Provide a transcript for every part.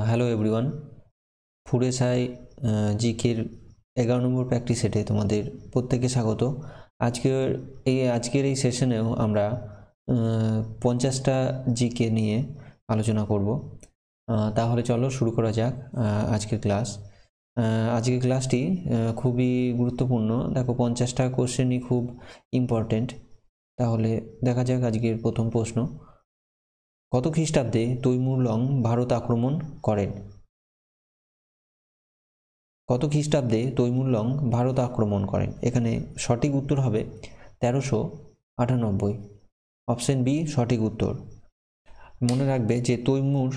Hello everyone, ফুডেসাই জিকের 11 নম্বর practice সেটে তোমাদের প্রত্যেককে স্বাগত। আজকের এই সেশনেও আমরা 50টা জিকে নিয়ে আলোচনা করব। তাহলে চলো শুরু করা যাক আজকের ক্লাস। আজকের ক্লাসটি খুবই গুরুত্বপূর্ণ। দেখো, 50টা কোশ্চেনই খুব ইম্পর্টেন্ট। তাহলে দেখা যাক আজকের প্রথম প্রশ্ন। কত খ্রিস্টাব্দে তৈমুর লং ভারত আক্রমণ করেন? কত খ্রিস্টাব্দে তৈমুর লং ভারত আক্রমণ করেন? এখানে সঠিক উত্তর হবে 1398। অপশন বি সঠিক উত্তর। মনে রাখবে যে তৈমুর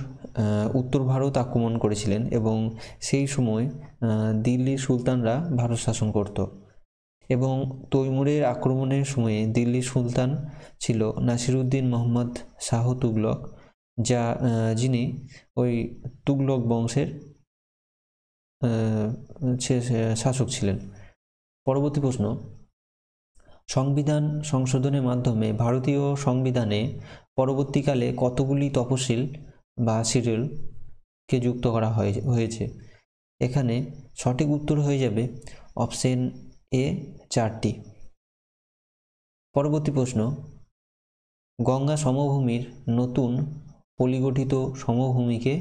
উত্তর ভারত আক্রমণ করেছিলেন এবং সেই সময় দিল্লির সুলতানরা ভারত শাসন করত এবং তৈমুরের আক্রমণের সময়ে দিল্লির সুলতান ছিল নাসিরউদ্দিন মোহাম্মদ শাহ তুগলক, যিনি ওই তুগলক বংশের শাসক ছিলেন। পরবর্তী প্রশ্ন, সংবিধান সংশোধনের মাধ্যমে ভারতীয় সংবিধানে পরবর্তীকালে কতগুলি তফসিল বা শিডিউলকে যুক্ত করা হয়েছে? এখানে সঠিক উত্তর হয়ে যাবে অপশন এ 4টি। পরবর্তী প্রশ্ন, গঙ্গা সমভূমির নতুন পলিগঠিত সমভূমিকে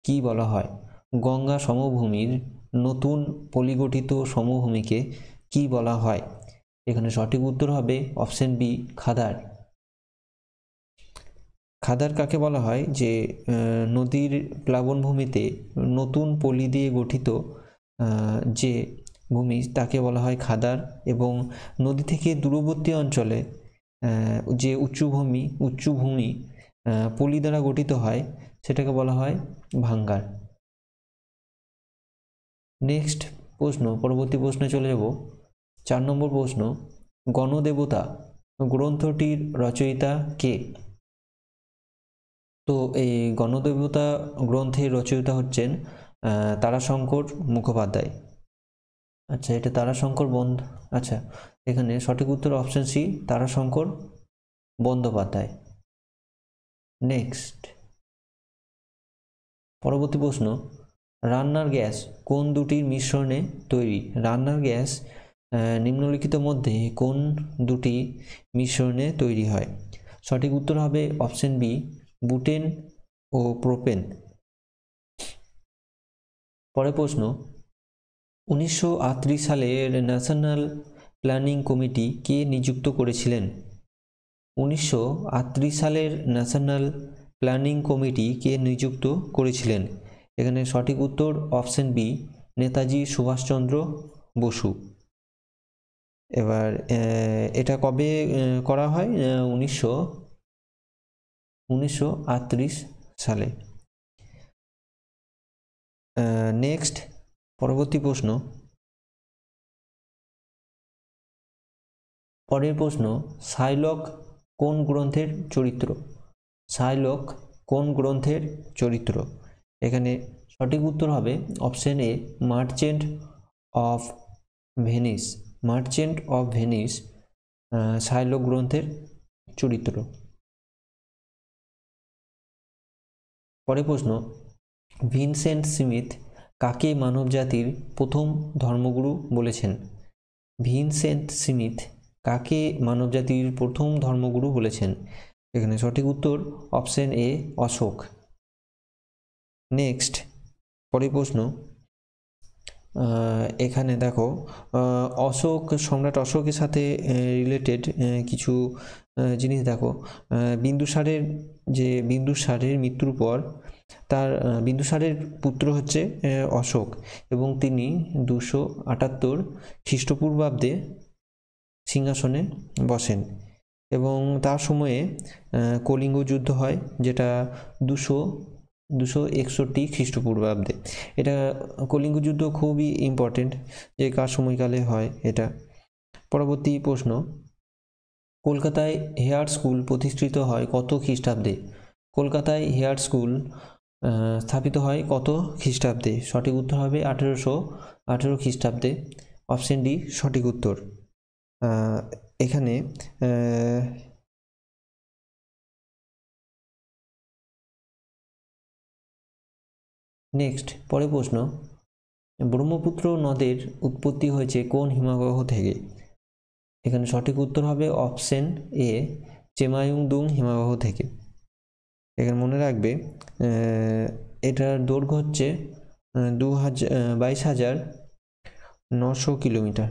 কি বলা হয়? গঙ্গা সমভূমির নতুন পলিগঠিত সমভূমিকে কি বলা হয়? এখানে সঠিক উত্তর হবে অপশন বি খাদার। খাদার কাকে বলা হয়? যে নদীর প্লাবনভূমিতে নতুন পলি দিয়ে গঠিত যে ভূমি তাকে বলা হয় খাদার, এবং নদী থেকে দূরবর্তী অঞ্চলে যে উচ্চভূমি পলি দ্বারা গঠিত হয় সেটাকে বলা হয় ভাঙ্গার। নেক্সট প্রশ্ন, পরবর্তী প্রশ্নে চলে যাব। 4 নম্বর প্রশ্ন, গণদেবতা গ্রন্থটির রচয়িতা কে? তো এই গণদেবতা গ্রন্থের রচয়িতা হচ্ছেন তারাশঙ্কর মুখোপাধ্যায়। আচ্ছা, এটা তারাশঙ্কর আচ্ছা, এখানে সঠিক উত্তর option C Tarashankar Bandyopadhyay. Next, পরবর্তী প্রশ্ন, রান্নার গ্যাস কোন দুটির মিশ্রণে তৈরি? রান্নার গ্যাস নিম্নলিখিত মধ্যে কোন দুটি মিশ্রণে তৈরি হয়? সঠিক উত্তর হবে অপশন বি বুটেন ও প্রোপেন। পরের প্রশ্ন, 1938 সালের ন্যাশনাল প্ল্যানিং কমিটি কে নিযুক্ত করেছিলেন? 1938 সালের ন্যাশনাল প্ল্যানিং কমিটি কে নিযুক্ত করেছিলেন? এখানে সঠিক উত্তর অপশন বি নেতাজি সুভাষচন্দ্র বসু। এবার এটা কবে করা হয়? 1938 সালে। নেক্সট, পরবর্তী প্রশ্ন। পরের প্রশ্ন, শাইলক কোন গ্রন্থের চরিত্র? শাইলক কোন গ্রন্থের চরিত্র? এখানে সঠিক উত্তর হবে option A merchant of Venice. Merchant of Venice Shylock গ্রন্থের চরিত্র। পরের প্রশ্ন, ভিনসেন্ট স্মিথ কাকে মানবজাতির প্রথম ধর্মগুরু বলেছেন? ভিনসেন্ট স্মিথ কাকে মানবজাতির প্রথম ধর্মগুরু বলেছেন? এখানে সঠিক উত্তর অপশন এ অশোক। নেক্সট, পরের প্রশ্ন, এখানে দেখো সম্রাট অশোকের সাথে রিলেটেড কিছু জিনিস দেখো। বিন্দুসারের মৃত্যুর পর বিন্দুসারের পুত্র হচ্ছে অশোক, এবং তিনি 278 খ্রিস্টপূর্বাব্দে সিংহাসনে বসেন, এবং তার সময়ে কলিঙ্গ যুদ্ধ হয়, যেটা 261 খ্রিস্টপূর্বাব্দে। এটা কলিঙ্গ যুদ্ধ খুবই ইম্পর্টেন্ট, যে কার সময়কালে হয় এটা। পরবর্তী প্রশ্ন, কলকাতায় হেয়ার স্কুল প্রতিষ্ঠিত হয় কত খ্রিস্টাব্দে? কলকাতায় হেয়ার স্কুল স্থাপিত হয় কত খ্রিস্টাব্দে? সঠিক উত্তর হবে 1818 খ্রিস্টাব্দে। অপশন ডি সঠিক উত্তর। এখানে নেক্সট পরের প্রশ্ন, ব্রহ্মপুত্র নদের উৎপত্তি হয়েছে কোন হিমবাহ থেকে? এখানে সঠিক উত্তর হবে অপশন এ, চেমায়ুংদুং হিমবাহ থেকে। এখানে মনে রাখবে এটার দৈর্ঘ্য হচ্ছে 22,900 কিলোমিটার।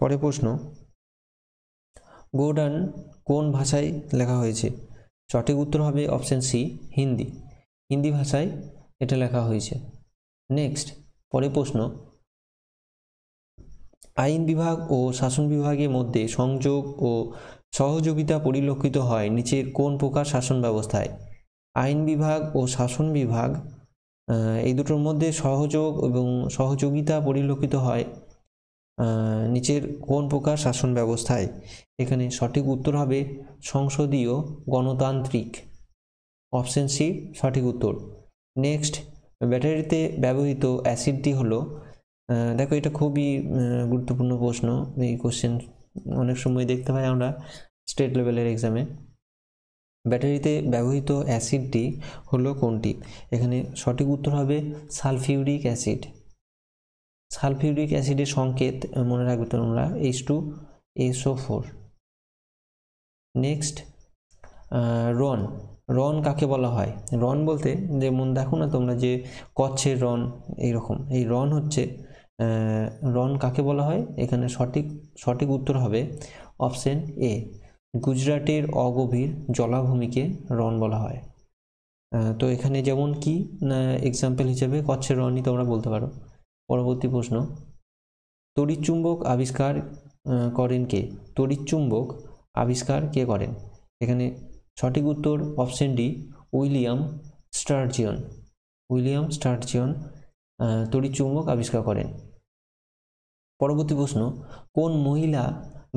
পরের প্রশ্ন, গোডান কোন ভাষায় লেখা হয়েছে? সঠিক উত্তর হবে অপশন সি, হিন্দি। হিন্দি ভাষায় এটা লেখা হয়েছে। নেক্সট পরের প্রশ্ন, আইন বিভাগ ও শাসন বিভাগের মধ্যে সংযোগ ও সহযোগিতা পরিলক্ষিত হয় নিচের কোন প্রকার শাসন ব্যবস্থায়? আইন বিভাগ ও শাসন বিভাগ এই দুটোর মধ্যে সহযোগ এবং সহযোগিতা পরিলক্ষিত হয় নিচের কোন প্রকার শাসন ব্যবস্থায়? এখানে সঠিক উত্তর হবে সংসদীয় গণতান্ত্রিক। অপশন সি সঠিক উত্তর। নেক্সট, ব্যাটারিতে ব্যবহৃত অ্যাসিডটি হলো, দেখো এটা খুবই গুরুত্বপূর্ণ প্রশ্ন। এই কোশ্চেন অনেক সময় দেখতে পাই আমরা স্টেট লেভেলের এক্সামে। ব্যাটারিতে ব্যবহৃত অ্যাসিডটি হলো কোনটি? এখানে সঠিক উত্তর হবে সালফিউরিক অ্যাসিড। সালফিউরিক অ্যাসিডের সংকেত মনে রাখবে তোমরা H2SO4। নেক্সট, রন। রন কাকে বলা হয়? রন বলতে যেমন দেখো না তোমরা যে কচ্ছের রন, এইরকম এই রন হচ্ছে, রন কাকে বলা হয়? এখানে সঠিক উত্তর হবে অপশন এ, গুজরাটের অগভীর জলাভূমিকে রন বলা হয়। তো এখানে যেমন কি এক্সাম্পল হিসেবে কচ্ছের রনই তোমরা বলতে পারো। পরবর্তী প্রশ্ন, তড়িৎচুম্বক আবিষ্কার করেন কে? তড়িৎচুম্বক আবিষ্কার কে করেন? এখানে সঠিক উত্তর অপশন ডি, উইলিয়াম স্টার্জিয়ন। উইলিয়াম স্টার্জিয়ন তড়িৎচুম্বক আবিষ্কার করেন। পরবর্তী প্রশ্ন, কোন মহিলা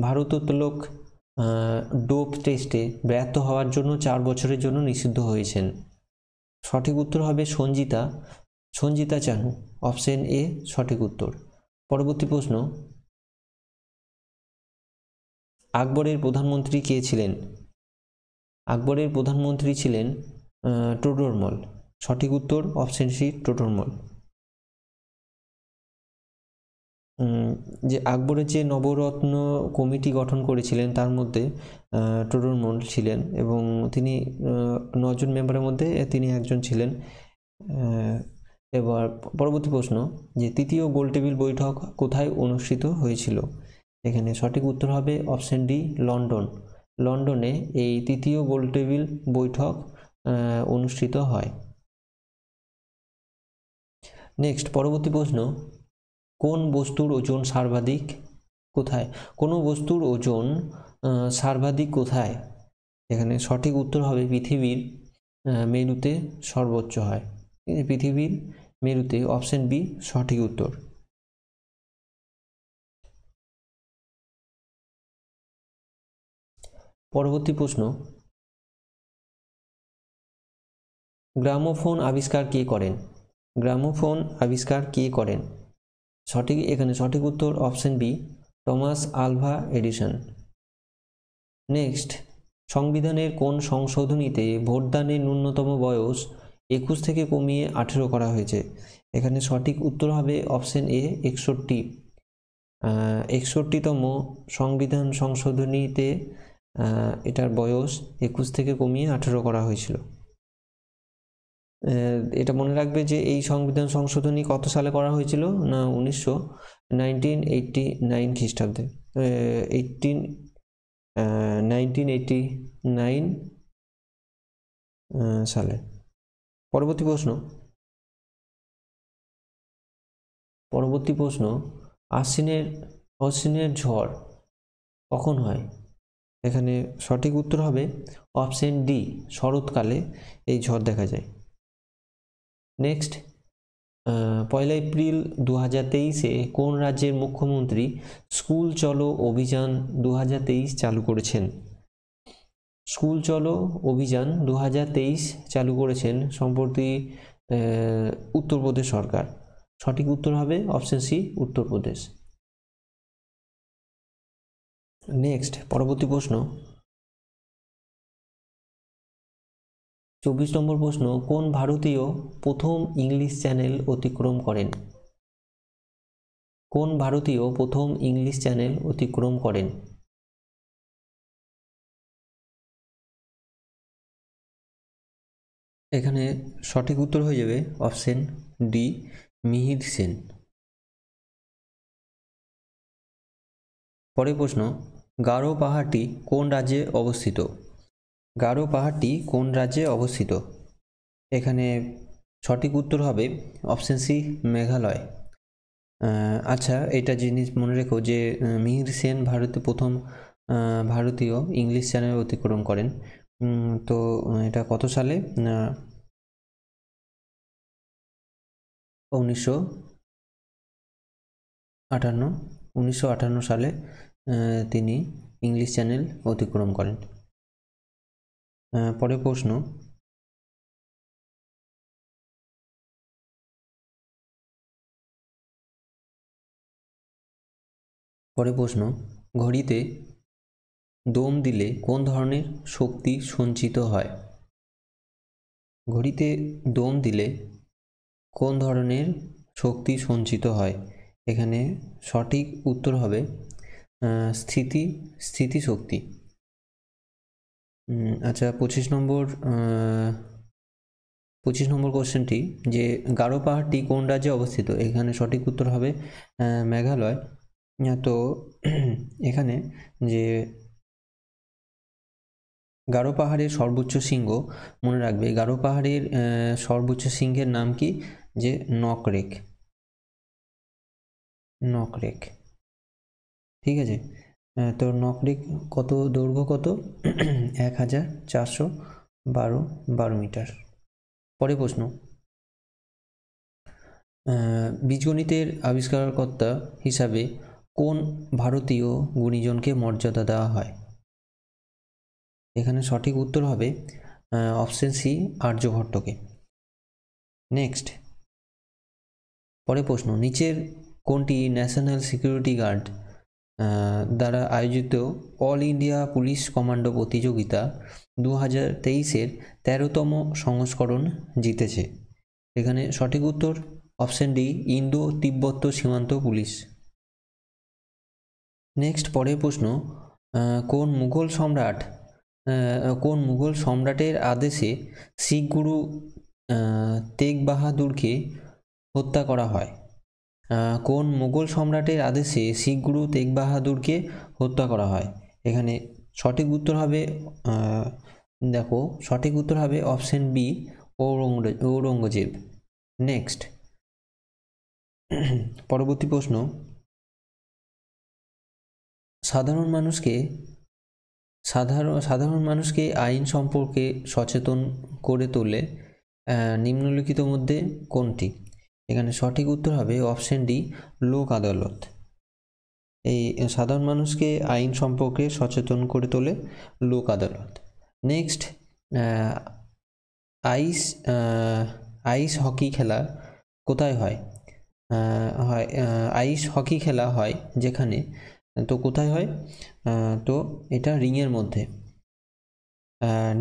ভারোত্তোলক ডোপ টেস্টে ব্যর্থ হওয়ার জন্য 4 বছরের জন্য নিষিদ্ধ হয়েছেন? সঠিক উত্তর হবে সঞ্জিতা চানু। অপশন এ সঠিক উত্তর। পরবর্তী প্রশ্ন, আকবরের প্রধানমন্ত্রী কে ছিলেন? আকবরের প্রধানমন্ত্রী ছিলেন টোডরমল। সঠিক উত্তর অপশন সি, টোডরমল। যে আকবরের যে নবরত্ন কমিটি গঠন করেছিলেন তার মধ্যে টোডরমল ছিলেন এবং তিনি 9 জন মেম্বারের মধ্যে তিনি একজন ছিলেন। এবার পরবর্তী প্রশ্ন, যে তৃতীয় গোলটেবিল বৈঠক কোথায় অনুষ্ঠিত হয়েছিল? এখানে সঠিক উত্তর হবে অপশন ডি, লন্ডন। লন্ডনে এই তৃতীয় গোলটেবিল বৈঠক অনুষ্ঠিত হয়। নেক্সট পরবর্তী প্রশ্ন, কোন বস্তুর ওজন সর্বাধিক কোথায়? কোন বস্তুর ওজন সর্বাধিক কোথায়? এখানে সঠিক উত্তর হবে পৃথিবীর মেরুতে সর্বোচ্চ হয়। পৃথিবীর মেরুতে। অপশন বি সঠিক উত্তর। পরবর্তী প্রশ্ন, গ্রামোফোন আবিষ্কার কে করেন? গ্রামোফোন আবিষ্কার কে করেন? এখানে সঠিক উত্তর option B, Thomas Alva Edison. Next, সংবিধানের কোন সংশোধনীতে ভোটদানের ন্যূনতম বয়স 21 থেকে কমিয়ে 18 করা হয়েছে? এখানে সঠিক উত্তর হবে অপশন এ, 61। 61তম সংবিধান সংশোধনীতে এটার বয়স 21 থেকে কমিয়ে 18 করা হয়েছিল। এটা মনে রাখবে যে এই সংবিধান সংশোধনী কত সালে করা হয়েছিল না 1989 খ্রিস্টাব্দে, 1989 সালে। পরবর্তী প্রশ্ন, আশ্বিনের ঝড় কখন হয়? এখানে সঠিক উত্তর হবে অপশন ডি, শরৎকালে এই ঝড় দেখা যায়। নেক্সট, 1 এপ্রিল 2023-এ কোন রাজ্যের মুখ্যমন্ত্রী স্কুল চলো অভিযান 2023 চালু করেছেন? স্কুল চলো অভিযান 2023 চালু করেছেন সম্প্রতি উত্তরপ্রদেশ সরকার। সঠিক উত্তর হবে অপশন সি, উত্তরপ্রদেশ। নেক্সট পরবর্তী প্রশ্ন, 24 নম্বর প্রশ্ন, কোন ভারতীয় প্রথম ইংলিশ চ্যানেল অতিক্রম করেন? কোন ভারতীয় প্রথম ইংলিশ চ্যানেল অতিক্রম করেন? এখানে সঠিক উত্তর হয়ে যাবে অপশন ডি, মিহির সেন। পরের প্রশ্ন, গারো পাহাড়টি কোন রাজ্যে অবস্থিত? গারো পাহাড়টি কোন রাজ্যে অবস্থিত? এখানে সঠিক উত্তর হবে অপশন সি, মেঘালয়। আচ্ছা, এটা জিনিস মনে রেখো যে মিহির সেন প্রথম ভারতীয় ইংলিশ চ্যানেল অতিক্রম করেন। তো এটা কত সালে? 1958 সালে তিনি ইংলিশ চ্যানেল অতিক্রম করেন। পরের প্রশ্ন, ঘড়িতে দম দিলে কোন ধরনের শক্তি সঞ্চিত হয়? ঘড়িতে দম দিলে কোন ধরনের শক্তি সঞ্চিত হয়? এখানে সঠিক উত্তর হবে স্থিতিশক্তি। আচ্ছা, 25 নম্বর কোশ্চেনটি, যে গারো পাহাড়টি কোন রাজ্যে অবস্থিত? এখানে সঠিক উত্তর হবে মেঘালয়। তো এখানে যে গারো পাহাড়ের সর্বোচ্চ শৃঙ্গ, মনে রাখবে গারো পাহাড়ের সর্বোচ্চ শৃঙ্গের নাম কি? যে নকরেক। ঠিক আছে। তো নকরেক কত দৈর্ঘ্য? কত? 1412 মিটার। পরের প্রশ্ন, বীজগণিতের আবিষ্কারকর্তা হিসাবে কোন ভারতীয় গুণীজনকে মর্যাদা দেওয়া হয়? এখানে সঠিক উত্তর হবে অপশন সি, আর্যভট্টকে। নেক্সট, পরের প্রশ্ন, নিচের কোনটি ন্যাশনাল সিকিউরিটি গার্ড দ্বারা আয়োজিত অল ইন্ডিয়া পুলিশ কমান্ডো প্রতিযোগিতা 2023-এর 13তম সংস্করণ জিতেছে? এখানে সঠিক উত্তর অপশন ডি, ইন্দো তিব্বত সীমান্ত পুলিশ। নেক্সট, পরের প্রশ্ন, কোন মুঘল সম্রাটের আদেশে শিখ গুরু তেগ বাহাদুরকে হত্যা করা হয়? কোন মুঘল সম্রাটের আদেশে শিখ গুরু তেগ বাহাদুরকে হত্যা করা হয়? এখানে সঠিক উত্তর হবে সঠিক উত্তর হবে অপশন বি, ঔরঙ্গজেব। নেক্সট, পরবর্তী প্রশ্ন, সাধারণ মানুষকে আইন সম্পর্কে সচেতন করে তোলে নিম্নলিখিত মধ্যে কোনটি? এখানে সঠিক উত্তর হবে অপশন ডি, লোক আদালত। এই সাধারণ মানুষকে আইন সম্পর্কে সচেতন করে তোলে লোক আদালত। নেক্সট, আইস হকি খেলা কোথায় হয়? আইস হকি খেলা হয় যেখানে, তো কোথায় হয়? তো এটা রিংয়ের মধ্যে।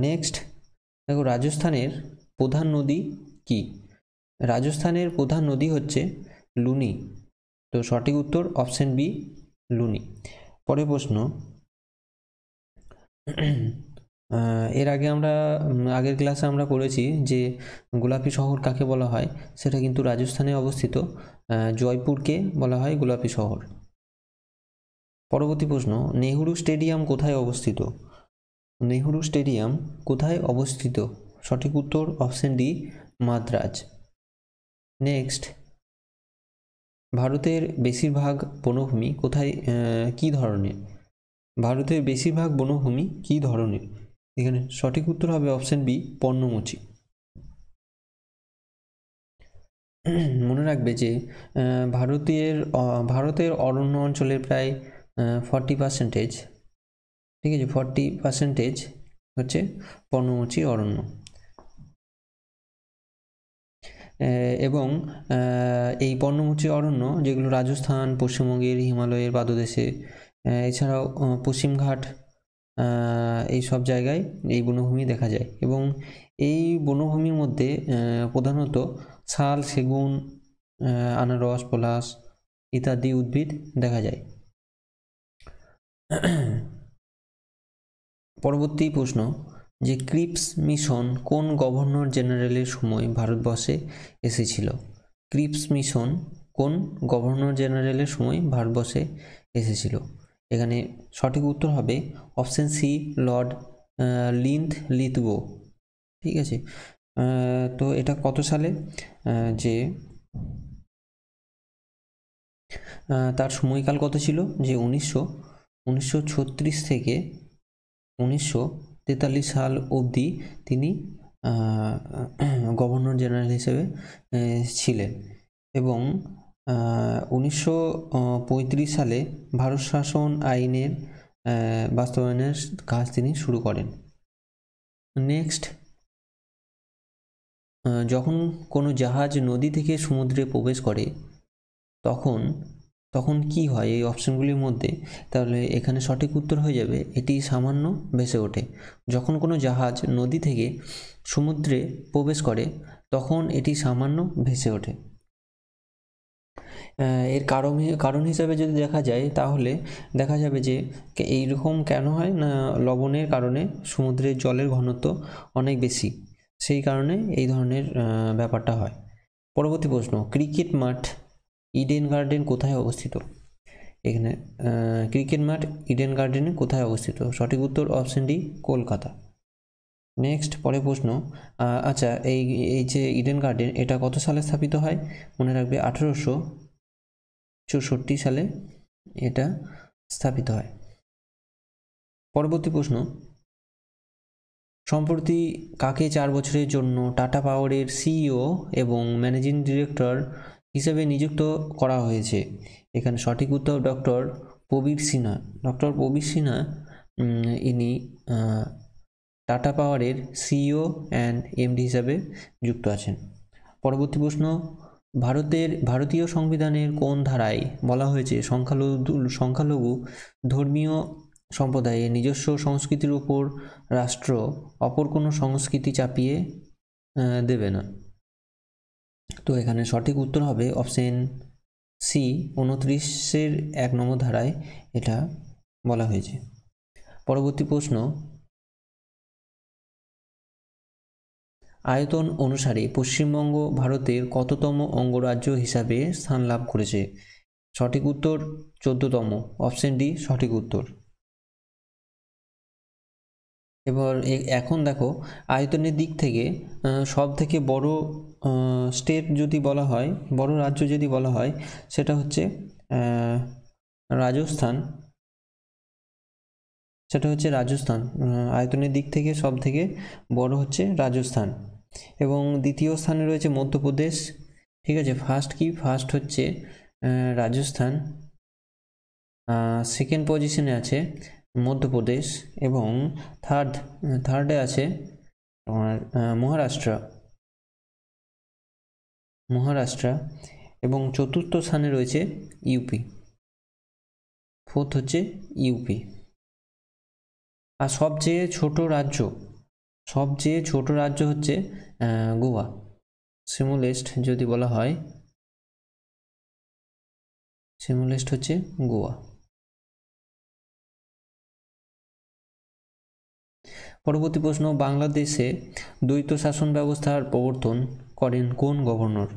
নেক্সট দেখো, রাজস্থানের প্রধান নদী কি? রাজস্থানের প্রধান নদী হচ্ছে লুনি। তো সঠিক উত্তর অপশন বি, লুনি। পরের প্রশ্ন, এর আগে আগের ক্লাসে আমরা পড়েছি যে গোলাপি শহর কাকে বলা হয়, সেটা কিন্তু রাজস্থানে অবস্থিত, জয়পুরকে বলা হয় গোলাপি শহর। পরবর্তী প্রশ্ন, নেহরু স্টেডিয়াম কোথায় অবস্থিত? নেহরু স্টেডিয়াম কোথায় অবস্থিত? সঠিক উত্তর অপশন ডি, মাদ্রাজ। নেক্সট, ভারতের বেশিরভাগ বনভূমি কি ধরনের? ভারতের বেশিরভাগ বনভূমি কি ধরনের? এখানে সঠিক উত্তর হবে অপশন বি, পর্ণমোচী। মনে রাখবে যে ভারতের অরণ্য অঞ্চলের প্রায় 40%, ঠিক আছে, 40% হচ্ছে পর্ণমোচী অরণ্য। এবং এই পর্ণমোচী অরণ্য যেগুলো রাজস্থান, পশ্চিমবঙ্গের হিমালয়ের পাদদেশে, এছাড়াও পশ্চিমঘাট, এই সব জায়গায় এই বনভূমি দেখা যায়। এবং এই বনভূমির মধ্যে প্রধানত শাল, সেগুন, আনারস, পলাশ ইত্যাদি উদ্ভিদ দেখা যায়। পরবর্তী প্রশ্ন যে ক্রিপস মিশন কোন গভর্নর জেনারেলের সময় ভারতবর্ষে এসেছিল? ক্রিপস মিশন কোন গভর্নর জেনারেলের সময় ভারতবর্ষে এসেছিল? এখানে সঠিক উত্তর হবে অপশন সি, লর্ড লিন্থলিথগো। ঠিক আছে, তো এটা কত সালে, যে তার সময়কাল কত ছিল, যে 1936 থেকে 1943 সাল অবধি তিনি গভর্নর জেনারেল হিসেবে ছিলেন এবং 1935 সালে ভারত শাসন আইনের বাস্তবায়নের কাজ তিনি শুরু করেন। নেক্সট, যখন কোনো জাহাজ নদী থেকে সমুদ্রে প্রবেশ করে তখন কি হয় এই অপশনগুলির মধ্যে? তাহলে এখানে সঠিক উত্তর হয়ে যাবে এটি সামান্য ভেসে ওঠে। যখন কোনো জাহাজ নদী থেকে সমুদ্রে প্রবেশ করে তখন এটি সামান্য ভেসে ওঠে। এর কারণ হিসাবে যদি দেখা যায় তাহলে দেখা যাবে যে এইরকম কেন হয় না, লবণের কারণে সমুদ্রের জলের ঘনত্ব অনেক বেশি, সেই কারণে এই ধরনের ব্যাপারটা হয়। পরবর্তী প্রশ্ন, ক্রিকেট মাঠ ইডেন গার্ডেন কোথায় অবস্থিত? এখানে ক্রিকেট মাঠ ইডেন গার্ডেনে কোথায় অবস্থিত? সঠিক উত্তর অপশন ডি, কলকাতা। নেক্সট, পরের প্রশ্ন, আচ্ছা এই যে ইডেন গার্ডেন এটা কত সালে স্থাপিত হয়? মনে রাখবে 1864 সালে এটা স্থাপিত হয়। পরবর্তী প্রশ্ন, সম্প্রতি কাকে 4 বছরের জন্য টাটা পাওয়ারের সিইও এবং ম্যানেজিং ডিরেক্টর হিসেবে নিযুক্ত করা হয়েছে? এখানে সঠিক উত্তর ডক্টর প্রবীর সিনহা। ডক্টর প্রবীর সিনহা ইনি টাটা পাওয়ারের সিইও অ্যান্ড এমডি হিসাবে যুক্ত আছেন। পরবর্তী প্রশ্ন, ভারতীয় সংবিধানের কোন ধারায় বলা হয়েছে সংখ্যালঘু ধর্মীয় সম্প্রদায়ের নিজস্ব সংস্কৃতির উপর রাষ্ট্র অপর কোনো সংস্কৃতি চাপিয়ে দেবে না? তো এখানে সঠিক উত্তর হবে অপশন সি, 29-এর 1 নম্বর ধারায় এটা বলা হয়েছে। পরবর্তী প্রশ্ন, আয়তন অনুসারে পশ্চিমবঙ্গ ভারতের কততম অঙ্গরাজ্য হিসাবে স্থান লাভ করেছে? সঠিক উত্তর 14তম, অপশন ডি সঠিক উত্তর। এবার এখন দেখো আয়তনের দিক থেকে সব থেকে বড় স্টেট যদি বলা হয়, বড় রাজ্য যদি বলা হয়, সেটা হচ্ছে রাজস্থান। আয়তনের দিক থেকে সব থেকে বড় হচ্ছে রাজস্থান এবং দ্বিতীয় স্থানে রয়েছে মধ্যপ্রদেশ। ঠিক আছে, ফার্স্ট হচ্ছে রাজস্থান, সেকেন্ড পজিশনে আছে মধ্যপ্রদেশ এবং থার্ডে আছে মহারাষ্ট্র এবং চতুর্থ স্থানে রয়েছে ইউপি, ফোর্থ হচ্ছে ইউপি। আর সবচেয়ে ছোট রাজ্য হচ্ছে গোয়া, স্মলেস্ট যদি বলা হয়, স্মলেস্ট হচ্ছে গোয়া। পরবর্তী প্রশ্ন, বাংলাদেশে দ্বৈত শাসন ব্যবস্থার প্রবর্তন করেন কোন গভর্নর?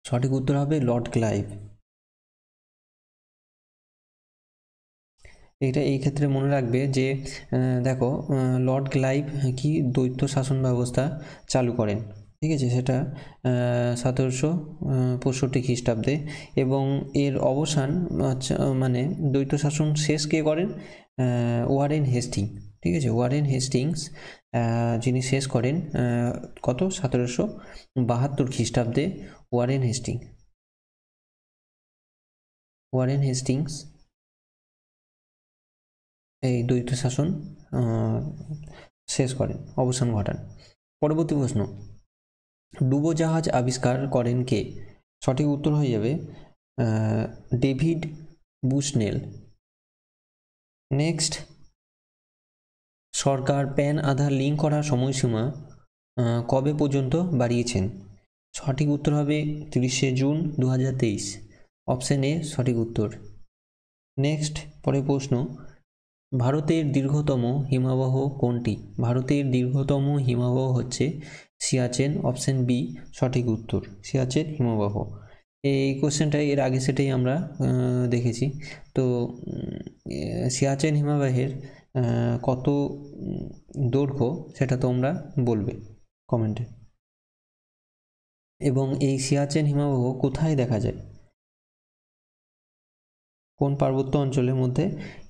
সঠিক উত্তর হবে লর্ড ক্লাইভ। এটা এই ক্ষেত্রে মনে রাখবে যে দেখো লর্ড ক্লাইভ কি দ্বৈত শাসন ব্যবস্থা চালু করেন, ঠিক আছে, সেটা 1765 খ্রিস্টাব্দে এবং এর অবসান মানে দ্বৈত শাসন শেষ কে করেন? Warren Hastings. ঠিক আছে, ওয়ারেন হেস্টিংস যিনি শেষ করেন কত 1772 খ্রিস্টাব্দে ওয়ারেন হেস্টিংস এই দ্বৈত শাসন শেষ করেন, অবসান ঘটান। পরবর্তী প্রশ্ন, ডুবোজাহাজ আবিষ্কার করেন কে? সঠিক উত্তর হয়ে যাবে ডেভিড বুশনেল। নেক্সট, সরকার প্যান আধার লিঙ্ক করার সময়সীমা কবে পর্যন্ত বাড়িয়েছেন? সঠিক উত্তর হবে 30শে জুন 2023। অপশন এ সঠিক উত্তর। নেক্সট পরের প্রশ্ন, ভারতের দীর্ঘতম হিমবাহ কোনটি? ভারতের দীর্ঘতম হিমবাহ হচ্ছে সিয়াচেন। অপশন বি সঠিক উত্তর, সিয়াচেন হিমবাহ। এই কোশ্চেনটাই এর আগে সেটাই আমরা দেখেছি। তো সিয়াচেন হিমবাহের কত দৈর্ঘ্য সেটা তোমরা বলবে কমেন্টে। এবং এই সিয়াচেন হিমবাহ কোথায় দেখা যায়? কোন পার্বত্য অঞ্চলের মধ্যে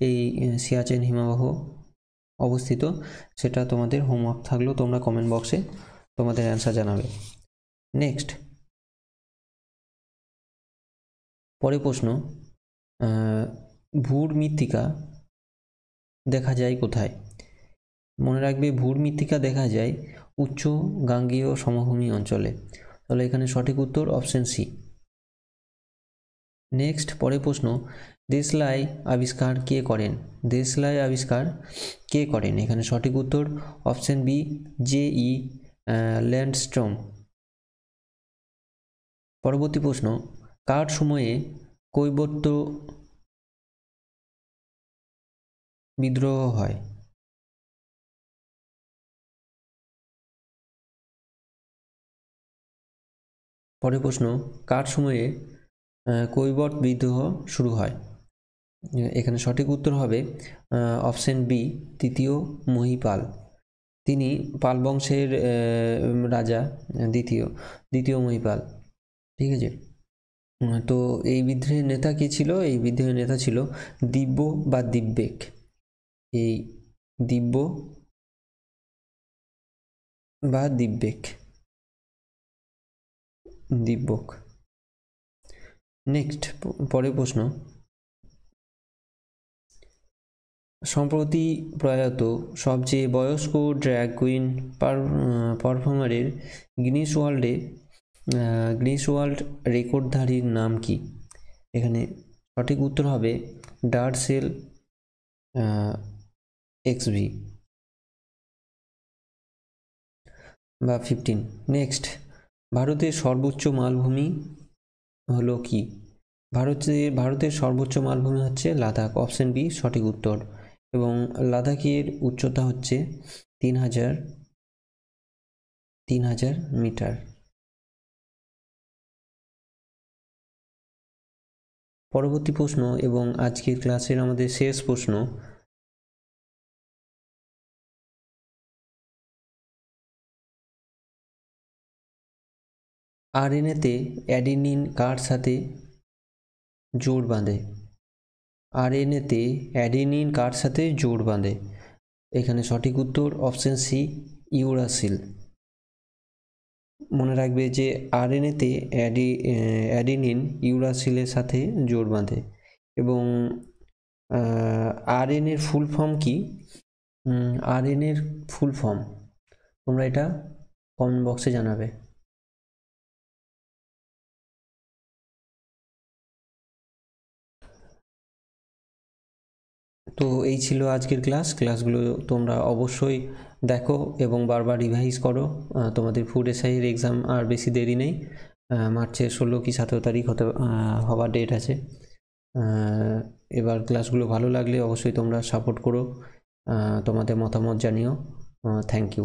এই সিয়াচেন হিমবাহ অবস্থিত? সেটা তোমাদের হোমওয়ার্ক থাকলো, তোমরা কমেন্ট বক্সে তোমাদের অ্যান্সার জানাবে। নেক্সট পরের প্রশ্ন, ভূর মৃত্তিকা দেখা যায় কোথায়? মনে রাখবে, ভূর মৃত্তিকা দেখা যায় উচ্চ গাঙ্গেয় সমভূমি অঞ্চলে। তাহলে এখানে সঠিক উত্তর অপশন সি। নেক্সট পরের প্রশ্ন, দেশলাই আবিষ্কার কে করেন? দেশলাই আবিষ্কার কে করেন? এখানে সঠিক উত্তর অপশন বি জে.ই. ল্যান্ডস্ট্রম। পরবর্তী প্রশ্ন, কার সময়ে কৈবর্ত বিদ্রোহ হয়? পরের প্রশ্ন, কার সময়ে কৈবর্ত বিদ্রোহ শুরু হয়? এখানে সঠিক উত্তর হবে অপশন বি তৃতীয় মহীপাল। তিনি পাল বংশের রাজা, দ্বিতীয় মহীপাল। ঠিক আছে। তো এই বিদ্রোহের নেতা কে ছিল? এই বিদ্রোহের নেতা ছিল দিব্য বা দিব্যেক। এই দিব্য বা দিব্যেক, দিব্যক। নেক্সট পরের প্রশ্ন, সম্প্রতি প্রয়াত সবচেয়ে বয়স্ক ড্র্যাগ কুইন পারফর্মারের গিনেস ওয়ার্ল্ড রেকর্ডধারীর নাম কি? এখানে সঠিক উত্তর হবে ডারসেল এক্সভি বা 15। নেক্সট, ভারতের সর্বোচ্চ মালভূমি হলো কি? ভারতের সর্বোচ্চ মালভূমি হচ্ছে লাদাখ। অপশন বি সঠিক উত্তর। এবং লাদাখের উচ্চতা হচ্ছে 3000 মিটার। পরবর্তী প্রশ্ন এবং আজকের ক্লাসের আমাদের শেষ প্রশ্ন, আরএনএতে অ্যাডিনিন কার সাথে জোড় বাঁধে? আরএনএতে অ্যাডিনিন কার সাথে জোড় বাঁধে? এখানে সঠিক উত্তর অপশন সি ইউরাসিল। মনে রাখবে যে আরএনএতে অ্যাডিনিন ইউরাসিলের সাথে জোড় বাঁধে। এবং আরএনএর ফুল ফর্ম কি? আরএনএর ফুল ফর্ম তোমরা এটা কমেন্ট বক্সে জানাবে। তো এই ছিল আজকের ক্লাসগুলো তোমরা অবশ্যই দেখো এবং বারবার রিভাইজ করো। তোমাদের ফুড এসআইয়ের এক্সাম আর বেশি দেরি নেই, মার্চের 16 কি 17 তারিখ হওয়ার ডেট আছে। এবার ক্লাসগুলো ভালো লাগলে অবশ্যই তোমরা সাপোর্ট করো, তোমাদের মতামত জানিও। Thank you.